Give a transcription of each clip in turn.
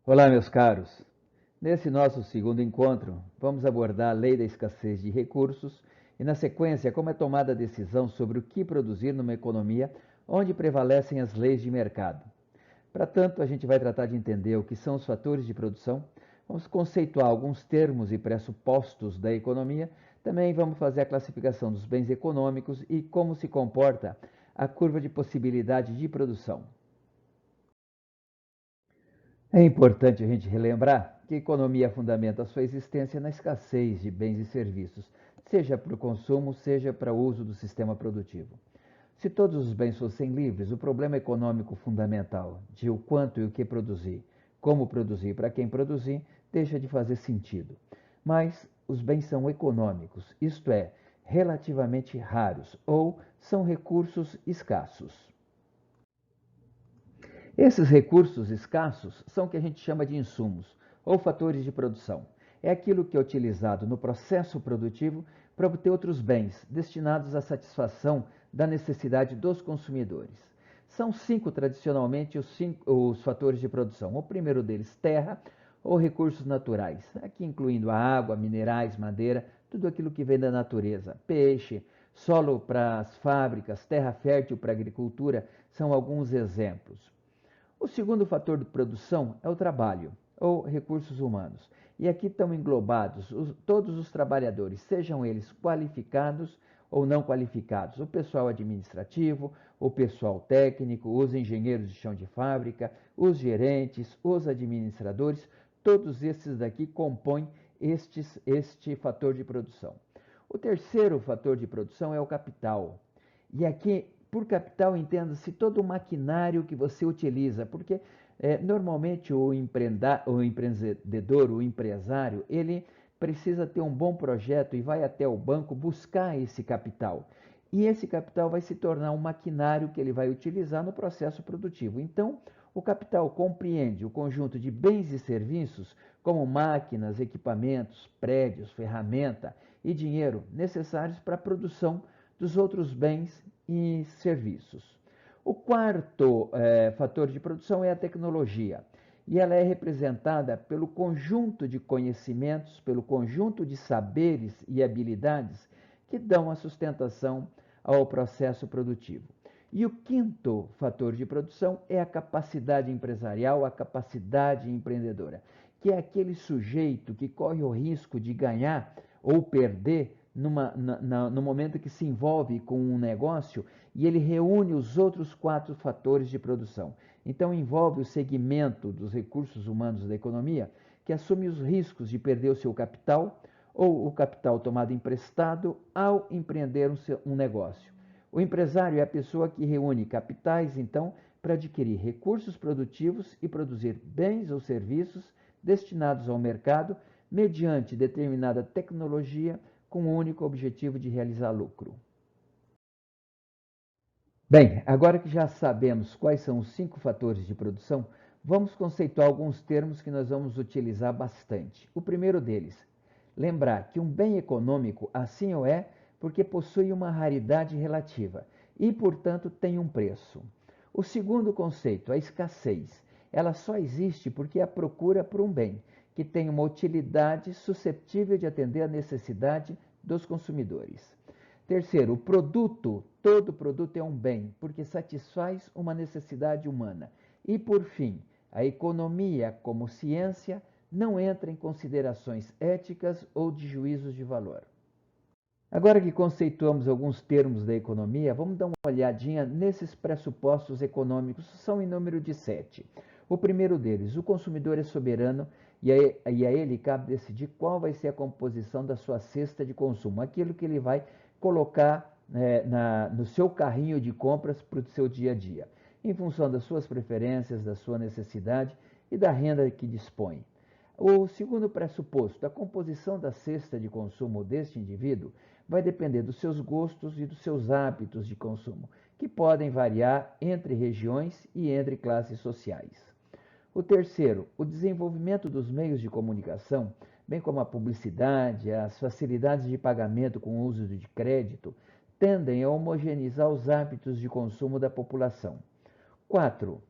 Olá, meus caros. Nesse nosso segundo encontro, vamos abordar a lei da escassez de recursos e, na sequência, como é tomada a decisão sobre o que produzir numa economia onde prevalecem as leis de mercado. Para tanto, a gente vai tratar de entender o que são os fatores de produção, vamos conceituar alguns termos e pressupostos da economia, também vamos fazer a classificação dos bens econômicos e como se comporta a curva de possibilidade de produção. É importante a gente relembrar que a economia fundamenta a sua existência na escassez de bens e serviços, seja para o consumo, seja para o uso do sistema produtivo. Se todos os bens fossem livres, o problema econômico fundamental de o quanto e o que produzir, como produzir e para quem produzir, deixa de fazer sentido. Mas os bens são econômicos, isto é, relativamente raros ou são recursos escassos. Esses recursos escassos são o que a gente chama de insumos ou fatores de produção. É aquilo que é utilizado no processo produtivo para obter outros bens destinados à satisfação da necessidade dos consumidores. São cinco tradicionalmente os fatores de produção. O primeiro deles, terra ou recursos naturais, aqui incluindo a água, minerais, madeira, tudo aquilo que vem da natureza. Peixe, solo para as fábricas, terra fértil para a agricultura, são alguns exemplos. O segundo fator de produção é o trabalho, ou recursos humanos. E aqui estão englobados todos os trabalhadores, sejam eles qualificados ou não qualificados, o pessoal administrativo, o pessoal técnico, os engenheiros de chão de fábrica, os gerentes, os administradores, todos esses daqui compõem este fator de produção. O terceiro fator de produção é o capital. E aqui, por capital, entenda-se todo o maquinário que você utiliza, porque normalmente o empreendedor, o empresário, ele precisa ter um bom projeto e vai até o banco buscar esse capital. E esse capital vai se tornar um maquinário que ele vai utilizar no processo produtivo. Então, o capital compreende o conjunto de bens e serviços, como máquinas, equipamentos, prédios, ferramenta e dinheiro necessários para a produção dos outros bens e serviços. O quarto fator de produção é a tecnologia, e ela é representada pelo conjunto de conhecimentos, pelo conjunto de saberes e habilidades que dão a sustentação ao processo produtivo. E o quinto fator de produção é a capacidade empresarial, a capacidade empreendedora, que é aquele sujeito que corre o risco de ganhar ou perder no momento que se envolve com um negócio e ele reúne os outros quatro fatores de produção. Então, envolve o segmento dos recursos humanos da economia, que assume os riscos de perder o seu capital ou o capital tomado emprestado ao empreender um negócio. O empresário é a pessoa que reúne capitais, então, para adquirir recursos produtivos e produzir bens ou serviços destinados ao mercado mediante determinada tecnologia com o único objetivo de realizar lucro. Bem, agora que já sabemos quais são os cinco fatores de produção, vamos conceituar alguns termos que nós vamos utilizar bastante. O primeiro deles, lembrar que um bem econômico assim o é porque possui uma raridade relativa e, portanto, tem um preço. O segundo conceito, a escassez, ela só existe porque há procura por um bem que tem uma utilidade susceptível de atender à necessidade dos consumidores. Terceiro, o produto, todo produto é um bem, porque satisfaz uma necessidade humana. E, por fim, a economia, como ciência, não entra em considerações éticas ou de juízos de valor. Agora que conceituamos alguns termos da economia, vamos dar uma olhadinha nesses pressupostos econômicos, são em número de 7. O primeiro deles, o consumidor é soberano e a ele cabe decidir qual vai ser a composição da sua cesta de consumo, aquilo que ele vai colocar no seu carrinho de compras para o seu dia a dia, em função das suas preferências, da sua necessidade e da renda que dispõe. O segundo pressuposto, a composição da cesta de consumo deste indivíduo vai depender dos seus gostos e dos seus hábitos de consumo, que podem variar entre regiões e entre classes sociais. O terceiro, o desenvolvimento dos meios de comunicação, bem como a publicidade, as facilidades de pagamento com o uso de crédito, tendem a homogeneizar os hábitos de consumo da população. 4.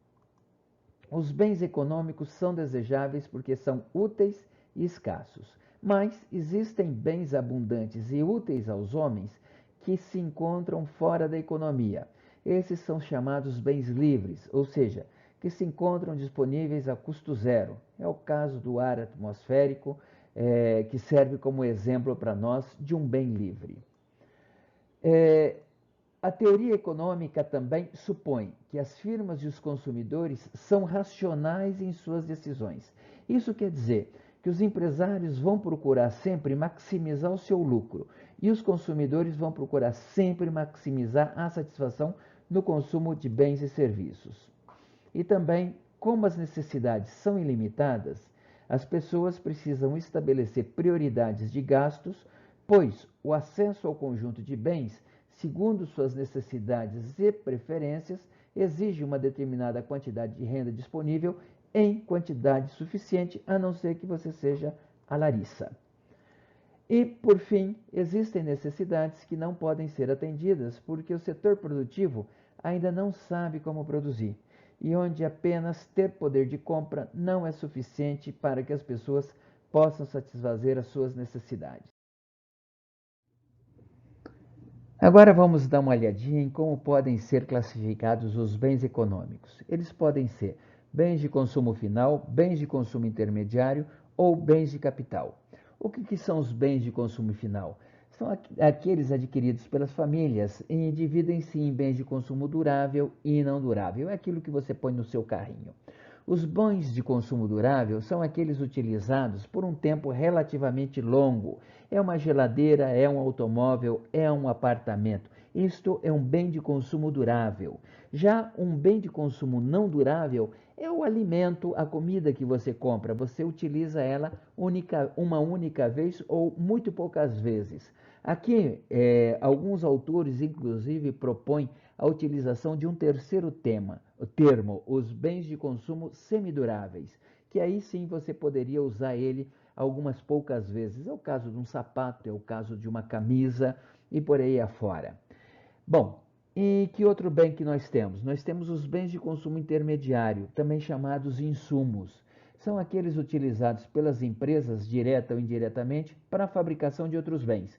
Os bens econômicos são desejáveis porque são úteis e escassos, mas existem bens abundantes e úteis aos homens que se encontram fora da economia. Esses são chamados bens livres, ou seja, que se encontram disponíveis a custo zero. É o caso do ar atmosférico, que serve como exemplo para nós de um bem livre. A teoria econômica também supõe que as firmas e os consumidores são racionais em suas decisões. Isso quer dizer que os empresários vão procurar sempre maximizar o seu lucro e os consumidores vão procurar sempre maximizar a satisfação no consumo de bens e serviços. E também, como as necessidades são ilimitadas, as pessoas precisam estabelecer prioridades de gastos, pois o acesso ao conjunto de bens, segundo suas necessidades e preferências, exige uma determinada quantidade de renda disponível em quantidade suficiente, a não ser que você seja a Larissa. E, por fim, existem necessidades que não podem ser atendidas porque o setor produtivo ainda não sabe como produzir e onde apenas ter poder de compra não é suficiente para que as pessoas possam satisfazer as suas necessidades. Agora vamos dar uma olhadinha em como podem ser classificados os bens econômicos. Eles podem ser bens de consumo final, bens de consumo intermediário ou bens de capital. O que são os bens de consumo final? São aqueles adquiridos pelas famílias e dividem-se em bens de consumo durável e não durável. É aquilo que você põe no seu carrinho. Os bens de consumo durável são aqueles utilizados por um tempo relativamente longo. É uma geladeira, é um automóvel, é um apartamento. Isto é um bem de consumo durável. Já um bem de consumo não durável é o alimento, a comida que você compra. Você utiliza ela uma única vez ou muito poucas vezes. Aqui, alguns autores, inclusive, propõem a utilização de um terceiro termo, os bens de consumo semiduráveis, que aí sim você poderia usar ele algumas poucas vezes. É o caso de um sapato, é o caso de uma camisa e por aí afora. Bom, e que outro bem que nós temos? Nós temos os bens de consumo intermediário, também chamados insumos. São aqueles utilizados pelas empresas, direta ou indiretamente, para a fabricação de outros bens.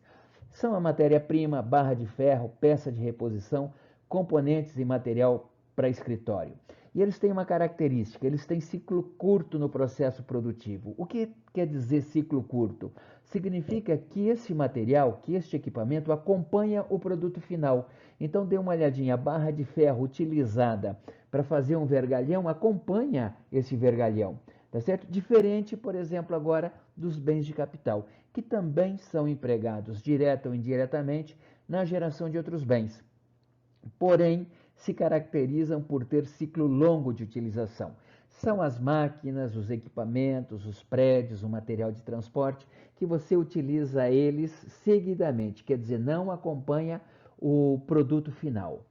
São a matéria-prima, barra de ferro, peça de reposição, componentes e material para escritório. E eles têm uma característica, eles têm ciclo curto no processo produtivo. O que quer dizer ciclo curto? Significa que esse material, que este equipamento acompanha o produto final. Então dê uma olhadinha, a barra de ferro utilizada para fazer um vergalhão acompanha esse vergalhão, tá certo? Diferente, por exemplo, agora dos bens de capital, que também são empregados direta ou indiretamente na geração de outros bens. Porém, se caracterizam por ter ciclo longo de utilização. São as máquinas, os equipamentos, os prédios, o material de transporte, que você utiliza eles seguidamente, quer dizer, não acompanha o produto final.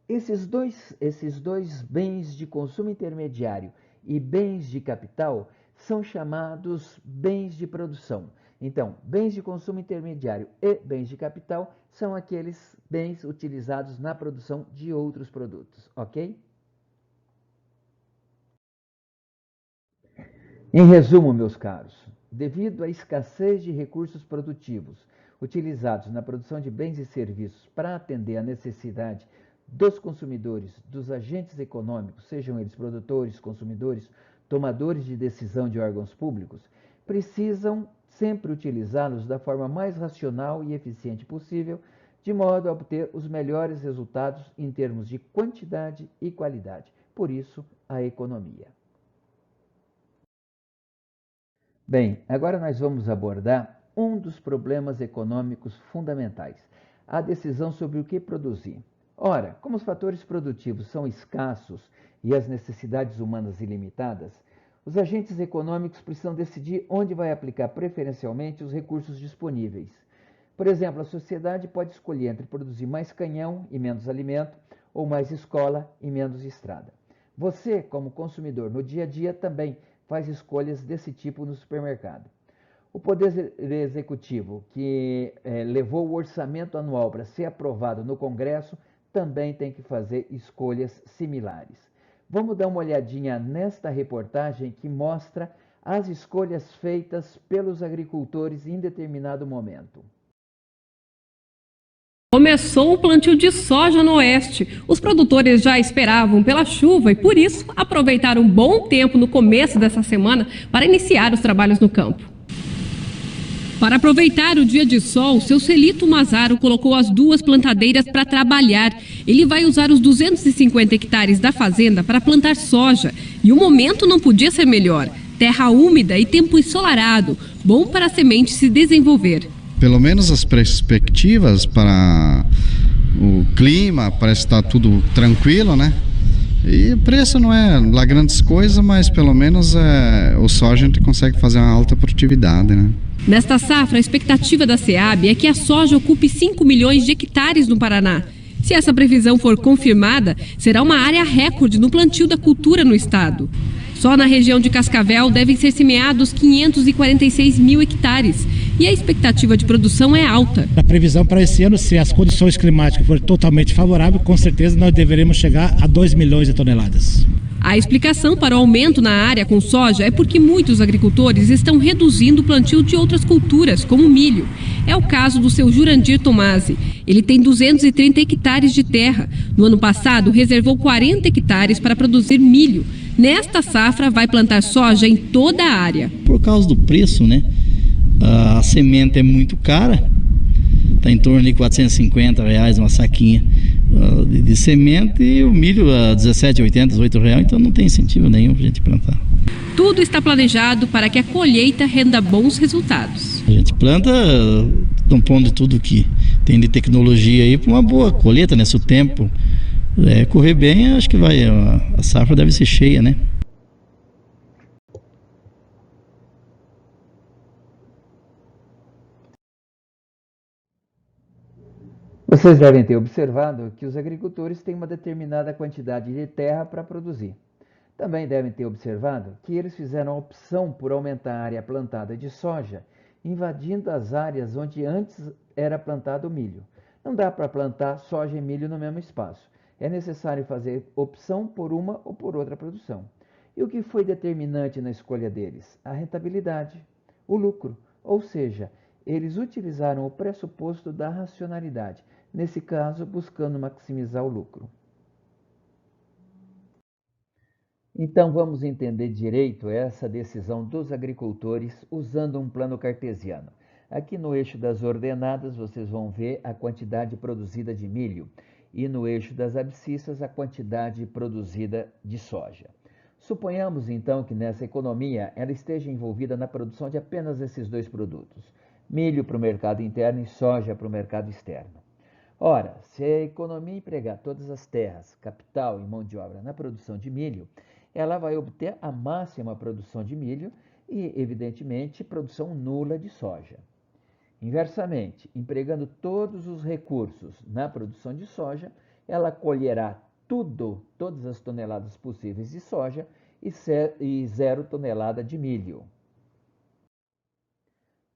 Esses dois bens de consumo intermediário e bens de capital são chamados bens de produção. Então, bens de consumo intermediário e bens de capital são aqueles bens utilizados na produção de outros produtos, ok? Em resumo, meus caros, devido à escassez de recursos produtivos utilizados na produção de bens e serviços para atender à necessidade dos consumidores, dos agentes econômicos, sejam eles produtores, consumidores, tomadores de decisão de órgãos públicos, precisam sempre utilizá-los da forma mais racional e eficiente possível, de modo a obter os melhores resultados em termos de quantidade e qualidade. Por isso, a economia. Bem, agora nós vamos abordar um dos problemas econômicos fundamentais, a decisão sobre o que produzir. Ora, como os fatores produtivos são escassos e as necessidades humanas ilimitadas, os agentes econômicos precisam decidir onde vai aplicar preferencialmente os recursos disponíveis. Por exemplo, a sociedade pode escolher entre produzir mais canhão e menos alimento, ou mais escola e menos estrada. Você, como consumidor no dia a dia, também faz escolhas desse tipo no supermercado. O Poder Executivo, que levou o orçamento anual para ser aprovado no Congresso, também tem que fazer escolhas similares. Vamos dar uma olhadinha nesta reportagem que mostra as escolhas feitas pelos agricultores em determinado momento. Começou o plantio de soja no oeste. Os produtores já esperavam pela chuva e, por isso, aproveitaram um bom tempo no começo dessa semana para iniciar os trabalhos no campo. Para aproveitar o dia de sol, seu Celito Mazaro colocou as 2 plantadeiras para trabalhar. Ele vai usar os 250 hectares da fazenda para plantar soja. E o momento não podia ser melhor. Terra úmida e tempo ensolarado, bom para a semente se desenvolver. Pelo menos as perspectivas para o clima, parece estar tudo tranquilo, né? E o preço não é lá grandes coisas, mas pelo menos o soja a gente consegue fazer uma alta produtividade, né? Nesta safra, a expectativa da SEAB é que a soja ocupe 5 milhões de hectares no Paraná. Se essa previsão for confirmada, será uma área recorde no plantio da cultura no estado. Só na região de Cascavel devem ser semeados 546 mil hectares. E a expectativa de produção é alta. A previsão para esse ano, se as condições climáticas forem totalmente favoráveis, com certeza nós deveremos chegar a 2 milhões de toneladas. A explicação para o aumento na área com soja é porque muitos agricultores estão reduzindo o plantio de outras culturas, como milho. É o caso do seu Jurandir Tomasi. Ele tem 230 hectares de terra. No ano passado, reservou 40 hectares para produzir milho. Nesta safra, vai plantar soja em toda a área. Por causa do preço, né? A semente é muito cara. Está em torno de R$450 uma saquinha de semente, e o milho a R$17,80, R$18, então não tem incentivo nenhum para a gente plantar. Tudo está planejado para que a colheita renda bons resultados. A gente planta pondo tudo que tem de tecnologia aí para uma boa colheita, né? Se o tempo correr bem, acho que a safra deve ser cheia, né? Vocês devem ter observado que os agricultores têm uma determinada quantidade de terra para produzir. Também devem ter observado que eles fizeram a opção por aumentar a área plantada de soja, invadindo as áreas onde antes era plantado milho. Não dá para plantar soja e milho no mesmo espaço. É necessário fazer opção por uma ou por outra produção. E o que foi determinante na escolha deles? A rentabilidade, o lucro, ou seja, eles utilizaram o pressuposto da racionalidade, nesse caso, buscando maximizar o lucro. Então, vamos entender direito essa decisão dos agricultores usando um plano cartesiano. Aqui no eixo das ordenadas, vocês vão ver a quantidade produzida de milho e no eixo das abscissas, a quantidade produzida de soja. Suponhamos, então, que nessa economia ela esteja envolvida na produção de apenas esses 2 produtos, milho para o mercado interno e soja para o mercado externo. Ora, se a economia empregar todas as terras, capital e mão de obra na produção de milho, ela vai obter a máxima produção de milho e, evidentemente, produção nula de soja. Inversamente, empregando todos os recursos na produção de soja, ela colherá todas as toneladas possíveis de soja e 0 tonelada de milho.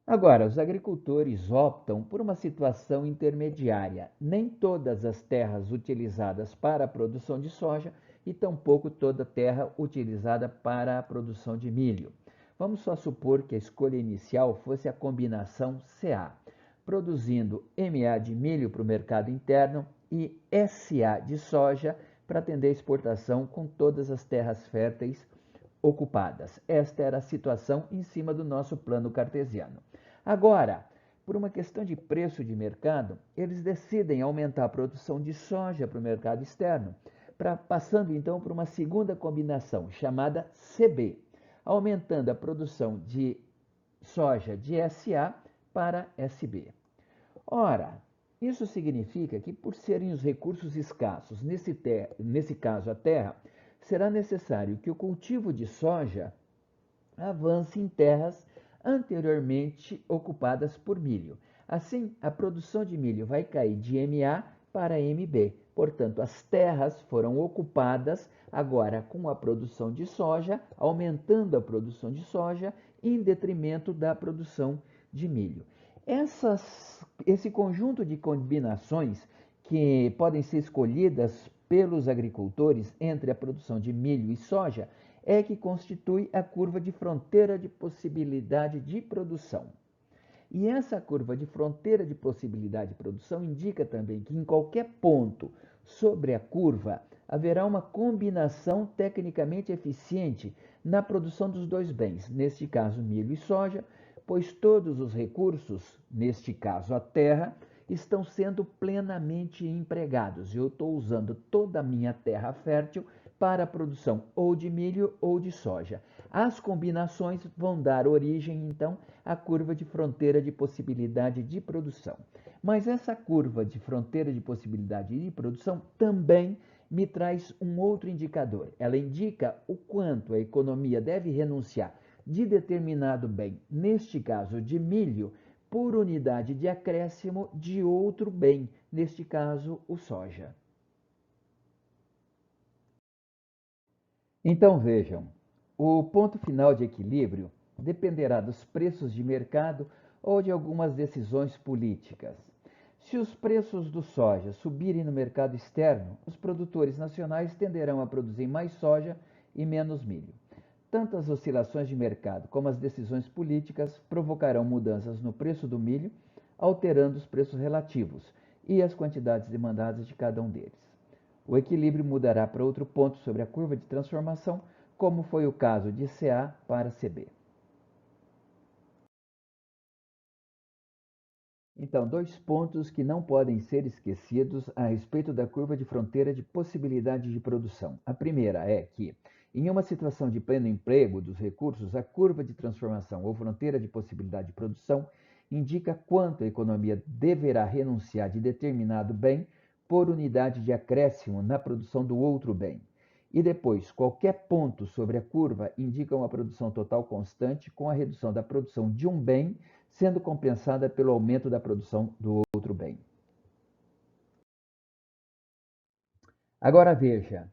Agora, os agricultores optam por uma situação intermediária. Nem todas as terras utilizadas para a produção de soja e tampouco toda a terra utilizada para a produção de milho. Vamos só supor que a escolha inicial fosse a combinação CA, produzindo MA de milho para o mercado interno e SA de soja para atender a exportação com todas as terras férteis ocupadas. Esta era a situação em cima do nosso plano cartesiano. Agora, por uma questão de preço de mercado, eles decidem aumentar a produção de soja para o mercado externo, passando então por uma segunda combinação chamada CB, aumentando a produção de soja de SA para SB. Ora, isso significa que, por serem os recursos escassos, nesse caso a terra, será necessário que o cultivo de soja avance em terras anteriormente ocupadas por milho. Assim, a produção de milho vai cair de MA para MB. Portanto, as terras foram ocupadas agora com a produção de soja, aumentando a produção de soja em detrimento da produção de milho. Esse conjunto de combinações que podem ser escolhidas pelos agricultores entre a produção de milho e soja é que constitui a curva de fronteira de possibilidade de produção. E essa curva de fronteira de possibilidade de produção indica também que em qualquer ponto sobre a curva haverá uma combinação tecnicamente eficiente na produção dos dois bens, neste caso milho e soja, pois todos os recursos, neste caso a terra, estão sendo plenamente empregados. Eu estou usando toda a minha terra fértil para a produção ou de milho ou de soja. As combinações vão dar origem, então, à curva de fronteira de possibilidade de produção. Mas essa curva de fronteira de possibilidade de produção também me traz um outro indicador. Ela indica o quanto a economia deve renunciar de determinado bem, neste caso de milho, por unidade de acréscimo de outro bem, neste caso o soja. Então vejam, o ponto final de equilíbrio dependerá dos preços de mercado ou de algumas decisões políticas. Se os preços do soja subirem no mercado externo, os produtores nacionais tenderão a produzir mais soja e menos milho. Tanto as oscilações de mercado como as decisões políticas provocarão mudanças no preço do milho, alterando os preços relativos e as quantidades demandadas de cada um deles. O equilíbrio mudará para outro ponto sobre a curva de transformação, como foi o caso de CA para CB. Então, 2 pontos que não podem ser esquecidos a respeito da curva de fronteira de possibilidade de produção. A primeira é que, em uma situação de pleno emprego dos recursos, a curva de transformação ou fronteira de possibilidade de produção indica quanto a economia deverá renunciar de determinado bem por unidade de acréscimo na produção do outro bem. E depois, qualquer ponto sobre a curva indica uma produção total constante com a redução da produção de um bem sendo compensada pelo aumento da produção do outro bem. Agora veja,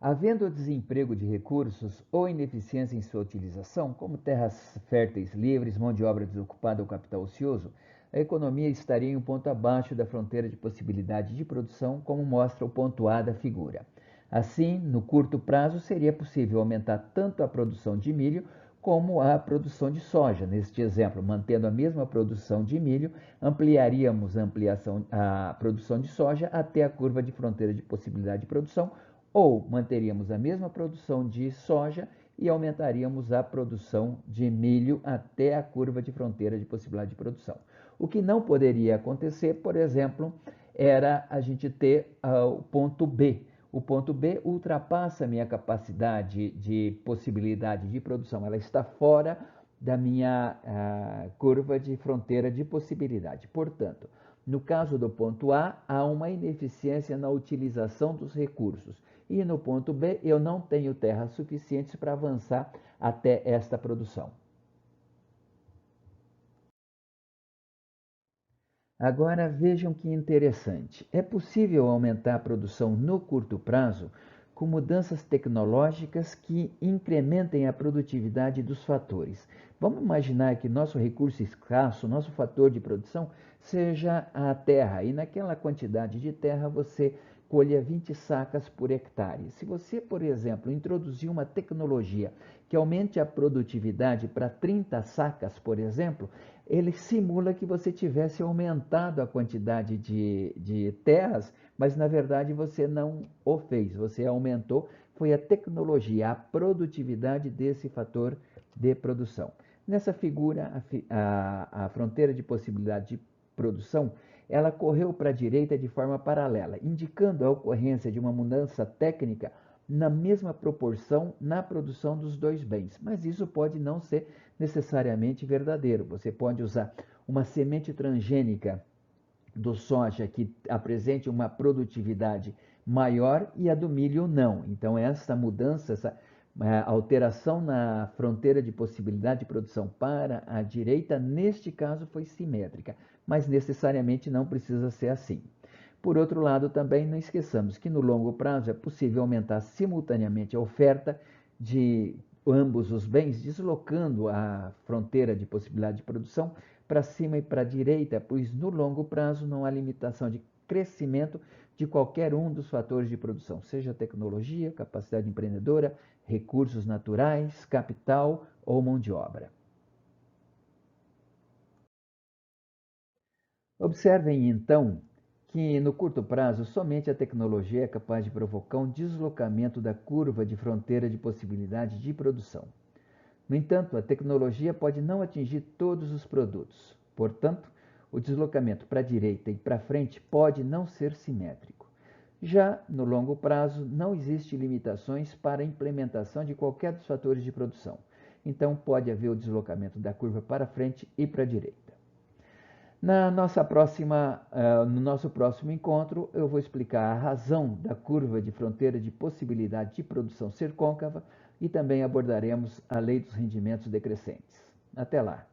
havendo desemprego de recursos ou ineficiência em sua utilização, como terras férteis livres, mão de obra desocupada ou capital ocioso, a economia estaria em um ponto abaixo da fronteira de possibilidade de produção, como mostra o ponto A da figura. Assim, no curto prazo, seria possível aumentar tanto a produção de milho como a produção de soja. Neste exemplo, mantendo a mesma produção de milho, ampliaríamos a produção de soja até a curva de fronteira de possibilidade de produção, ou manteríamos a mesma produção de soja e aumentaríamos a produção de milho até a curva de fronteira de possibilidade de produção. O que não poderia acontecer, por exemplo, era a gente ter o ponto B. O ponto B ultrapassa a minha capacidade de possibilidade de produção. Ela está fora da minha curva de fronteira de possibilidade. Portanto, no caso do ponto A, há uma ineficiência na utilização dos recursos. E no ponto B, eu não tenho terras suficientes para avançar até esta produção. Agora vejam que interessante. É possível aumentar a produção no curto prazo com mudanças tecnológicas que incrementem a produtividade dos fatores. Vamos imaginar que nosso recurso escasso, nosso fator de produção, seja a terra. E naquela quantidade de terra você colha 20 sacas por hectare. Se você, por exemplo, introduzir uma tecnologia que aumente a produtividade para 30 sacas, por exemplo, ele simula que você tivesse aumentado a quantidade de terras, mas na verdade você não o fez, você aumentou, foi a tecnologia, a produtividade desse fator de produção. Nessa figura, a fronteira de possibilidade de produção, ela correu para a direita de forma paralela, indicando a ocorrência de uma mudança técnica na mesma proporção na produção dos dois bens. Mas isso pode não ser necessariamente verdadeiro. Você pode usar uma semente transgênica do soja que apresente uma produtividade maior e a do milho não. Então, essa mudança, essa alteração na fronteira de possibilidade de produção para a direita, neste caso, foi simétrica, mas necessariamente não precisa ser assim. Por outro lado, também não esqueçamos que no longo prazo é possível aumentar simultaneamente a oferta de ambos os bens, deslocando a fronteira de possibilidade de produção para cima e para a direita, pois no longo prazo não há limitação de crescimento de qualquer um dos fatores de produção, seja tecnologia, capacidade empreendedora, recursos naturais, capital ou mão de obra. Observem, então, que no curto prazo somente a tecnologia é capaz de provocar um deslocamento da curva de fronteira de possibilidade de produção. No entanto, a tecnologia pode não atingir todos os produtos. Portanto, o deslocamento para a direita e para frente pode não ser simétrico. Já no longo prazo, não existem limitações para a implementação de qualquer dos fatores de produção. Então, pode haver o deslocamento da curva para frente e para a direita. No nosso próximo encontro, eu vou explicar a razão da curva de fronteira de possibilidade de produção ser côncava e também abordaremos a lei dos rendimentos decrescentes. Até lá!